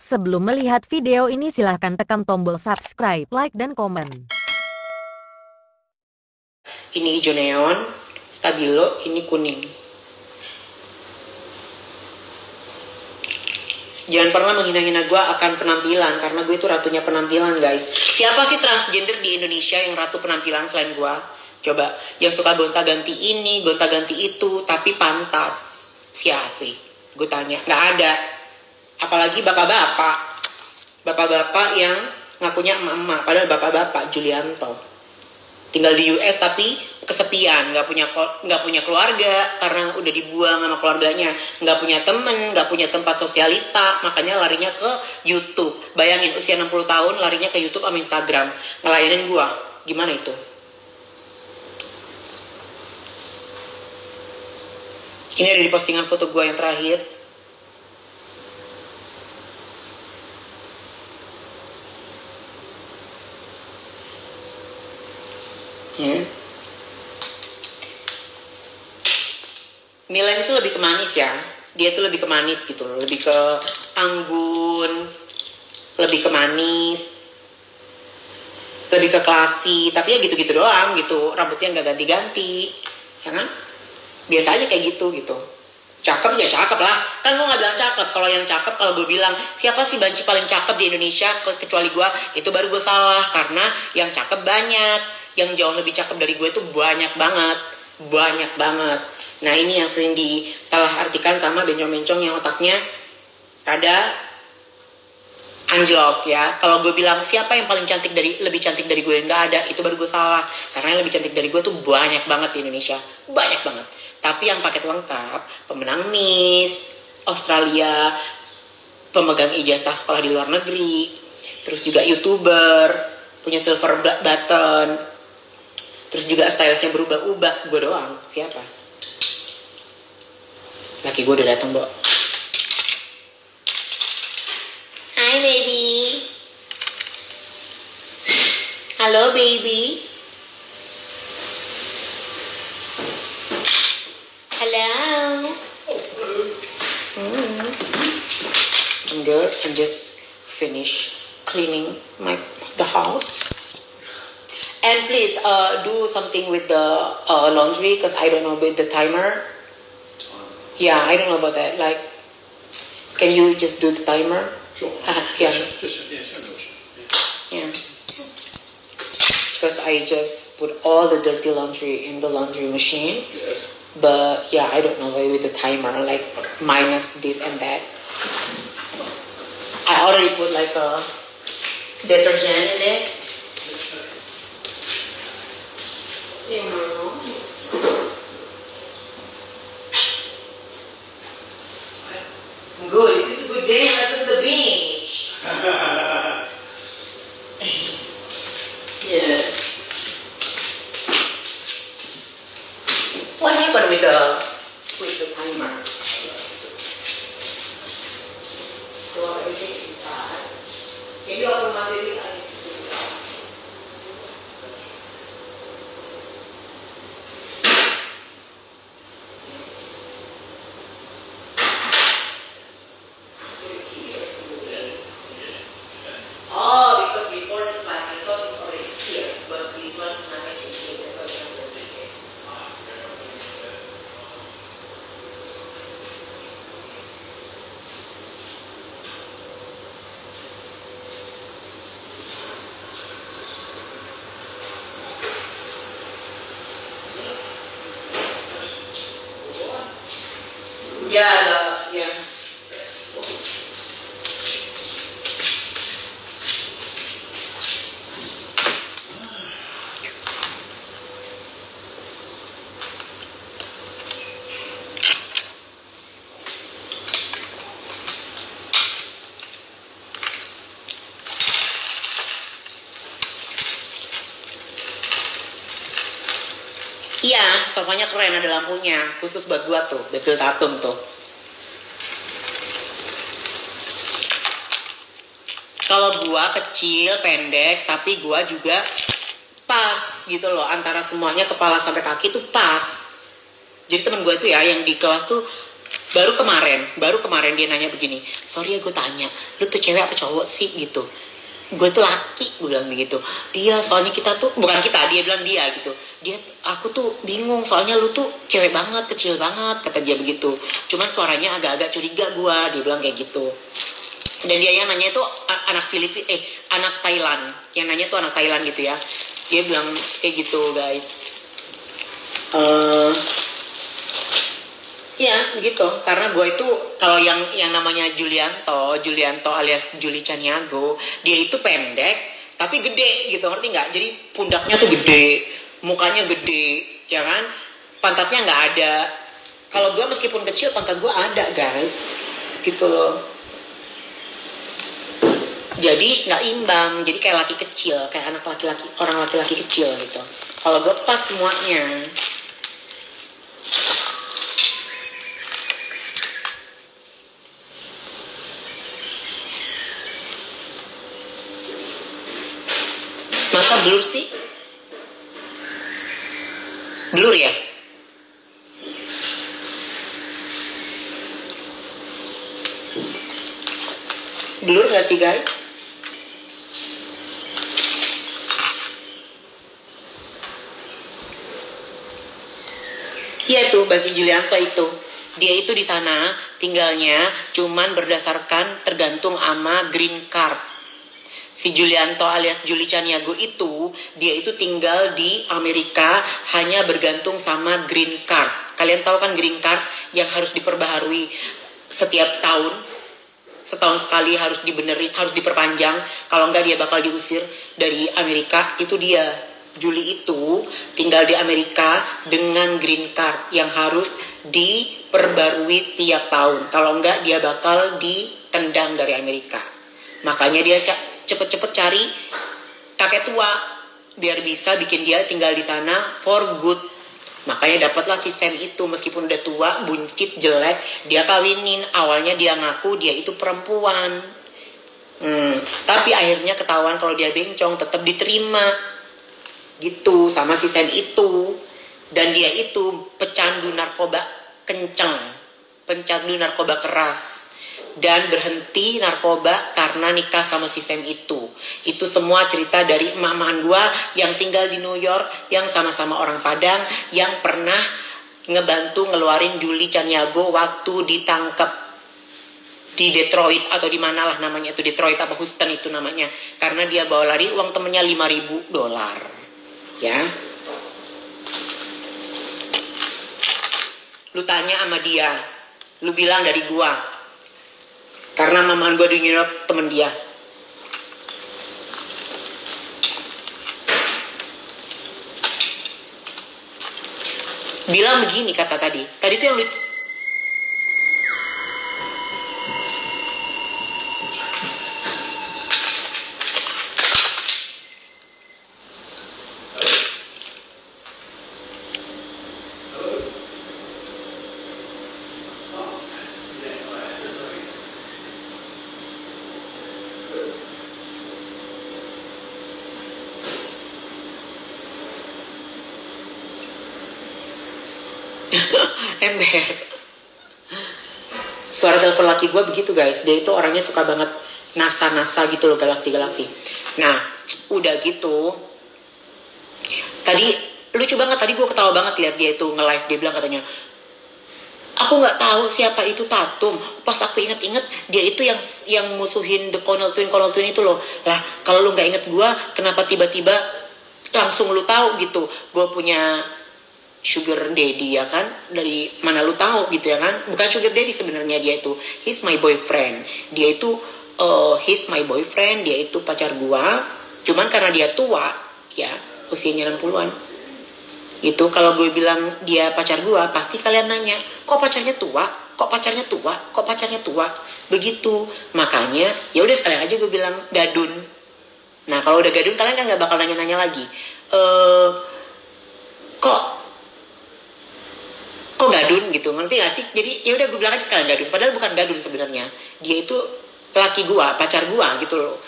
Sebelum melihat video ini silahkan tekan tombol subscribe, like, dan komen. Ini hijau neon, stabilo, ini kuning. Jangan pernah menghina-hina gue akan penampilan, karena gue itu ratunya penampilan, guys. Siapa sih transgender di Indonesia yang ratu penampilan selain gue? Coba, yang suka gonta-ganti ini, gonta-ganti itu, tapi pantas. Siapa? Gue tanya, nggak ada. Apalagi bapak-bapak. Bapak-bapak yang ngakunya emak-emak, padahal bapak-bapak Julianto. Tinggal di US tapi kesepian, nggak punya keluarga karena udah dibuang sama keluarganya, nggak punya temen, nggak punya tempat sosialita, makanya larinya ke YouTube. Bayangin usia 60 tahun larinya ke YouTube sama Instagram, ngelayanin gua, gimana itu? Ini ada di postingan foto gua yang terakhir. Ya. Milan itu lebih ke manis ya. Dia tuh lebih ke manis gitu loh. Lebih ke anggun. Lebih ke manis. Lebih ke klasi. Tapi ya gitu-gitu doang gitu. Rambutnya nggak ganti-ganti. Ya kan? Biasa aja kayak gitu. Cakep ya cakep lah. Kan gue gak bilang cakep. Kalau yang cakep, kalau gue bilang siapa sih banci paling cakep di Indonesia kecuali gue, itu baru gue salah. Karena yang cakep banyak. Yang jauh lebih cakep dari gue itu banyak banget. Banyak banget. Nah ini yang sering disalah artikan sama bencong-bencong yang otaknya rada anjlok ya. Kalau gue bilang siapa yang paling lebih cantik dari gue, nggak ada, itu baru gue salah. Karena yang lebih cantik dari gue tuh banyak banget di Indonesia, banyak banget. Tapi yang paket lengkap, pemenang Miss Australia, pemegang ijazah sekolah di luar negeri, terus juga YouTuber, punya silver button, terus juga stylesnya berubah-ubah, gue doang. Siapa? Laki gue udah datang, Bo. Hi baby. Halo baby. Hello. I'm good. I'm just finished cleaning the house. And please do something with the laundry because I don't know with the timer. Yeah, I don't know about that. Like, can you just do the timer? Sure. Yeah. Yes, I know. Yeah. Because I just put all the dirty laundry in the laundry machine. Yes. But yeah, I don't know with the timer, like minus this and that. I already put like a detergent in it. Good. This is a good day. Let's go to the beach. Yes. What happened with the timer? So everything is inside. Can you open my baby? Oh, because before it's like I thought it's already here, but this one's not actually here. That's why I'm going to do it. Yeah. Iya, sofanya keren, ada lampunya. Khusus buat gua tuh, betul tatum tuh. Kalau gua kecil, pendek, tapi gua juga pas gitu loh. Antara semuanya kepala sampai kaki tuh pas. Jadi temen gua tuh ya, yang di kelas tuh baru kemarin dia nanya begini, sorry ya gue tanya, lu tuh cewek apa cowok sih gitu. Gue tuh laki, gue bilang begitu. Iya, soalnya kita tuh, bukan kita, dia bilang dia gitu. Aku tuh bingung, soalnya lu tuh cewek banget, kecil banget, kata dia begitu. Cuman suaranya agak-agak curiga gue, dia bilang kayak gitu. Dan dia yang nanya itu anak Thailand. Yang nanya tuh anak Thailand gitu ya. Dia bilang kayak gitu guys. Ya begitu, karena gue itu kalau yang namanya Julianto alias Juli Caniago, dia itu pendek tapi gede gitu, ngerti nggak? Jadi pundaknya tuh gede, mukanya gede, ya kan? Pantatnya nggak ada. Kalau gue meskipun kecil, pantat gue ada guys, gitu loh. Jadi nggak imbang, jadi kayak laki kecil, kayak anak laki-laki, orang laki-laki kecil gitu. Kalau gue pas semuanya. Masa blur sih? Blur ya? Blur gak sih guys? Iya tuh baju Julianto itu. Dia itu di sana tinggalnya cuman berdasarkan tergantung sama green card. Si Julianto alias Juli Caniago itu, dia itu tinggal di Amerika hanya bergantung sama green card. Kalian tahu kan green card yang harus diperbaharui setiap tahun. Setahun sekali harus dibenerin, harus diperpanjang. Kalau enggak dia bakal diusir dari Amerika. Itu dia. Juli itu tinggal di Amerika dengan green card yang harus diperbarui tiap tahun. Kalau enggak dia bakal ditendang dari Amerika. Makanya dia cepet-cepet cari kakek tua biar bisa bikin dia tinggal di sana for good. Makanya dapatlah si Sam itu, meskipun udah tua, buncit, jelek, dia kawinin. Awalnya dia ngaku dia itu perempuan. Tapi akhirnya ketahuan kalau dia bencong, tetap diterima. Gitu sama si Sam itu. Dan dia itu pecandu narkoba kenceng, pecandu narkoba keras. Dan berhenti narkoba karena nikah sama si Sam itu. Itu semua cerita dari emak-emakan gue yang tinggal di New York, yang sama-sama orang Padang, yang pernah ngebantu ngeluarin Juli Caniago waktu ditangkap di Detroit atau di mana lah namanya itu, Detroit apa Houston itu namanya, karena dia bawa lari uang temennya $5.000 ya. Lu tanya sama dia, lu bilang dari gua. Karena mamaan gue di New York temen dia. Bilang begini kata tadi. Tadi tuh yang lucu. Ember. Suara telepon laki gue begitu guys. Dia itu orangnya suka banget NASA gitu loh, galaksi. Nah udah gitu, tadi lucu banget, tadi gue ketawa banget lihat dia itu nge-live. Dia bilang katanya, aku nggak tahu siapa itu Tatum. Pas aku inget-inget dia itu yang musuhin The Connell Twin itu loh. Lah kalau lu nggak inget gue, kenapa tiba-tiba langsung lu tahu gitu? Gue punya sugar daddy ya kan, dari mana lu tahu gitu ya kan? Bukan sugar daddy sebenarnya, dia itu he's my boyfriend. Dia itu he's my boyfriend, dia itu pacar gua. Cuman karena dia tua ya, usianya 60-an. Itu kalau gue bilang dia pacar gua, pasti kalian nanya, kok pacarnya tua? Kok pacarnya tua? Kok pacarnya tua? Begitu. Makanya ya udah sekalian aja gue bilang gadun. Nah, kalau udah gadun kalian kan nggak bakal nanya-nanya lagi. Kok gadun gitu, ngerti gak sih? Jadi ya udah gue bilang aja sekalian gadun, padahal bukan gadun sebenarnya. Dia itu laki gua, pacar gua gitu loh.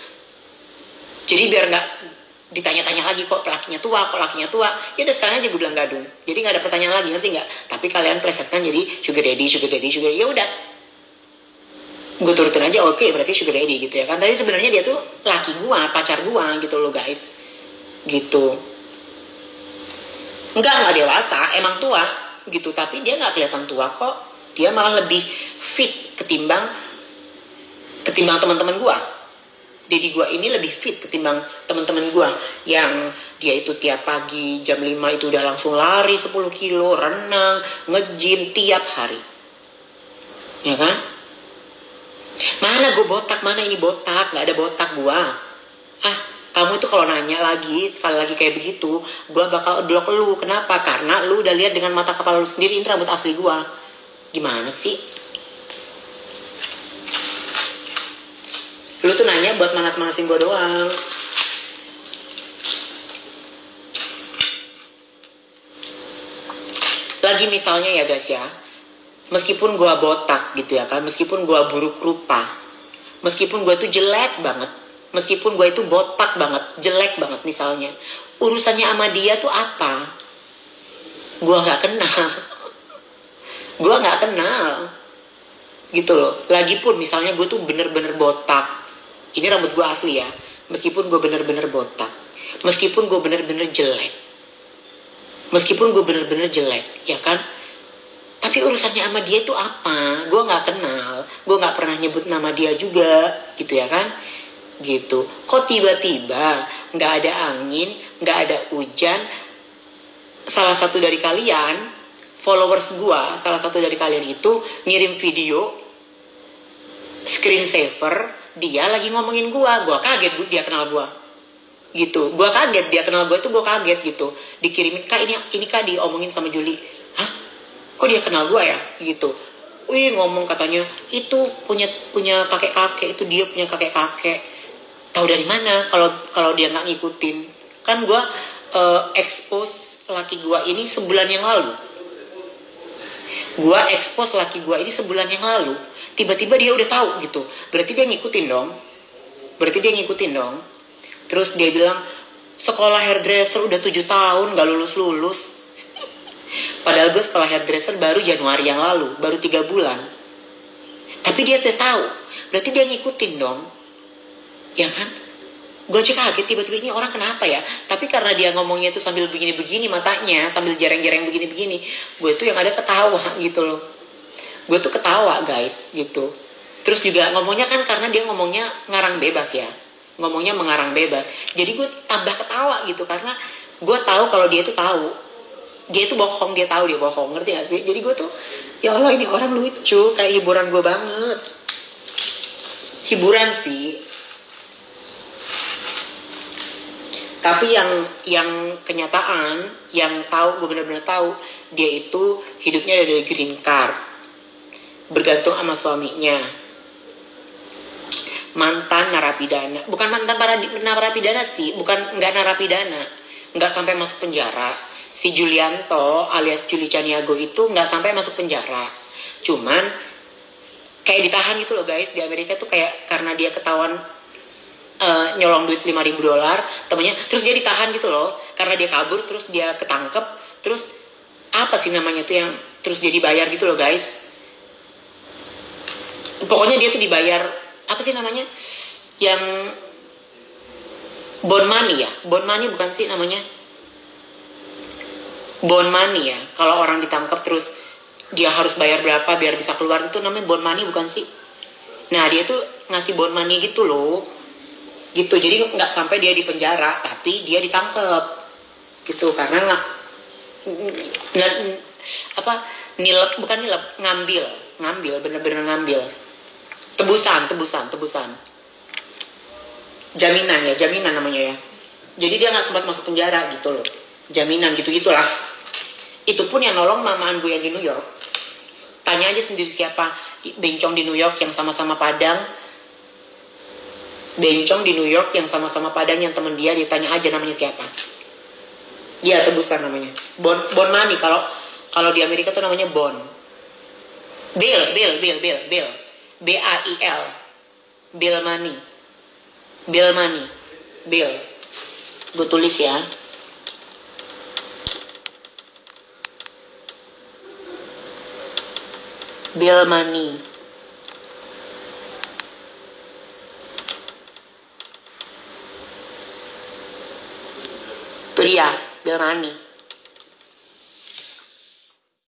Jadi biar ditanya-tanya lagi kok lakinya tua, ya udah sekarang aja gue bilang gadung, jadi nggak ada pertanyaan lagi, ngerti nggak? Tapi kalian plesetkan jadi sugar daddy, ya udah, gue turutin aja, oke, berarti sugar daddy gitu ya kan. Tadi sebenarnya dia tuh laki gue, pacar gue gitu loh guys, gitu. Enggak dewasa, emang tua gitu, tapi dia nggak kelihatan tua kok, dia malah lebih fit ketimbang teman-teman gue. Jadi gue ini lebih fit ketimbang teman-teman gue yang dia itu tiap pagi jam 5 itu udah langsung lari 10 kilo, renang, nge-gym tiap hari. Ya kan? Mana gue botak, mana ini botak, gak ada botak gue. Kamu itu kalau nanya lagi, sekali lagi kayak begitu, gue bakal blok lu. Kenapa? Karena lu udah lihat dengan mata kepala lu sendiri, ini rambut asli gue. Gimana sih? Lu tuh nanya buat manas-manasin gue doang. Lagi misalnya ya guys ya, meskipun gue botak gitu ya kan, meskipun gue buruk rupa, meskipun gue tuh jelek banget, meskipun gue itu botak banget, jelek banget misalnya, urusannya sama dia tuh apa? Gue gak kenal. Gue gak kenal. Gitu loh. Lagipun misalnya gue tuh bener-bener botak. Ini rambut gue asli ya. Meskipun gue bener-bener botak, meskipun gue bener-bener jelek, ya kan? Tapi urusannya sama dia itu apa? Gue nggak kenal, gue nggak pernah nyebut nama dia juga, gitu ya kan? Gitu. Kok tiba-tiba nggak ada angin, nggak ada hujan, salah satu dari kalian, followers gue, salah satu dari kalian itu ngirim video screen saver. Dia lagi ngomongin gue kaget dia kenal gue, gitu. Gue kaget dia kenal gue, itu gue kaget gitu. Dikirimin, kak ini kak diomongin sama Juli. Hah? Kok dia kenal gue ya? Gitu. Wih, ngomong katanya itu punya kakek-kakek, itu dia punya kakek-kakek. Tahu dari mana? Kalau dia nggak ngikutin. Kan gue expose laki gue ini sebulan yang lalu. Tiba-tiba dia udah tahu gitu. Berarti dia ngikutin dong. Terus dia bilang, sekolah hairdresser udah 7 tahun gak lulus. Padahal gue sekolah hairdresser baru Januari yang lalu, baru 3 bulan. Tapi dia udah tahu. Berarti dia ngikutin dong. Ya kan? Gue aja kaget, tiba-tiba ini orang kenapa ya? Tapi karena dia ngomongnya itu sambil begini-begini matanya, sambil jarang-jarang begini-begini, gue tuh yang ada ketawa gitu loh. Gue tuh ketawa guys gitu. Terus juga ngomongnya kan karena dia ngomongnya ngarang bebas ya, ngomongnya mengarang bebas. Jadi gue tambah ketawa gitu karena gue tahu kalau dia tuh tahu, dia tuh bohong, dia tahu dia bohong, ngerti gak sih? Jadi gue tuh ya Allah ini orang lucu, kayak hiburan gue banget. Hiburan sih. Tapi yang kenyataan, yang tahu, gue benar-benar tahu, dia itu hidupnya ada dari green card, bergantung sama suaminya, mantan narapidana. Bukan mantan narapidana sih, nggak narapidana, nggak sampai masuk penjara. Si Julianto alias Juli Caniago itu nggak sampai masuk penjara, cuman kayak ditahan gitu loh guys. Di Amerika tuh kayak karena dia ketahuan nyolong duit $5.000 temennya, terus dia ditahan gitu loh karena dia kabur, terus dia ketangkep, terus apa sih namanya tuh yang terus dia dibayar gitu loh guys. Pokoknya dia tuh dibayar, apa sih namanya, yang bond money bukan sih namanya, bond money ya. Kalau orang ditangkap terus dia harus bayar berapa biar bisa keluar, itu namanya bond money bukan sih? Nah dia tuh ngasih bond money gitu loh, gitu. Jadi nggak sampai dia di penjara, tapi dia ditangkep gitu karena ngambil bener-bener ngambil tebusan jaminan namanya ya. Jadi dia nggak sempat masuk penjara gitu loh, jaminan gitulah. Itu pun yang nolong mamaan gue yang di New York. Tanya aja sendiri siapa bencong di New York yang sama-sama Padang, yang temen dia, ditanya aja namanya siapa. Iya, tebusan namanya. Bond money, kalau di Amerika tuh namanya bond. Bill. B-A-I-L. Bill money. Bill. Gue tulis ya. Bill money. Itu dia, bill money.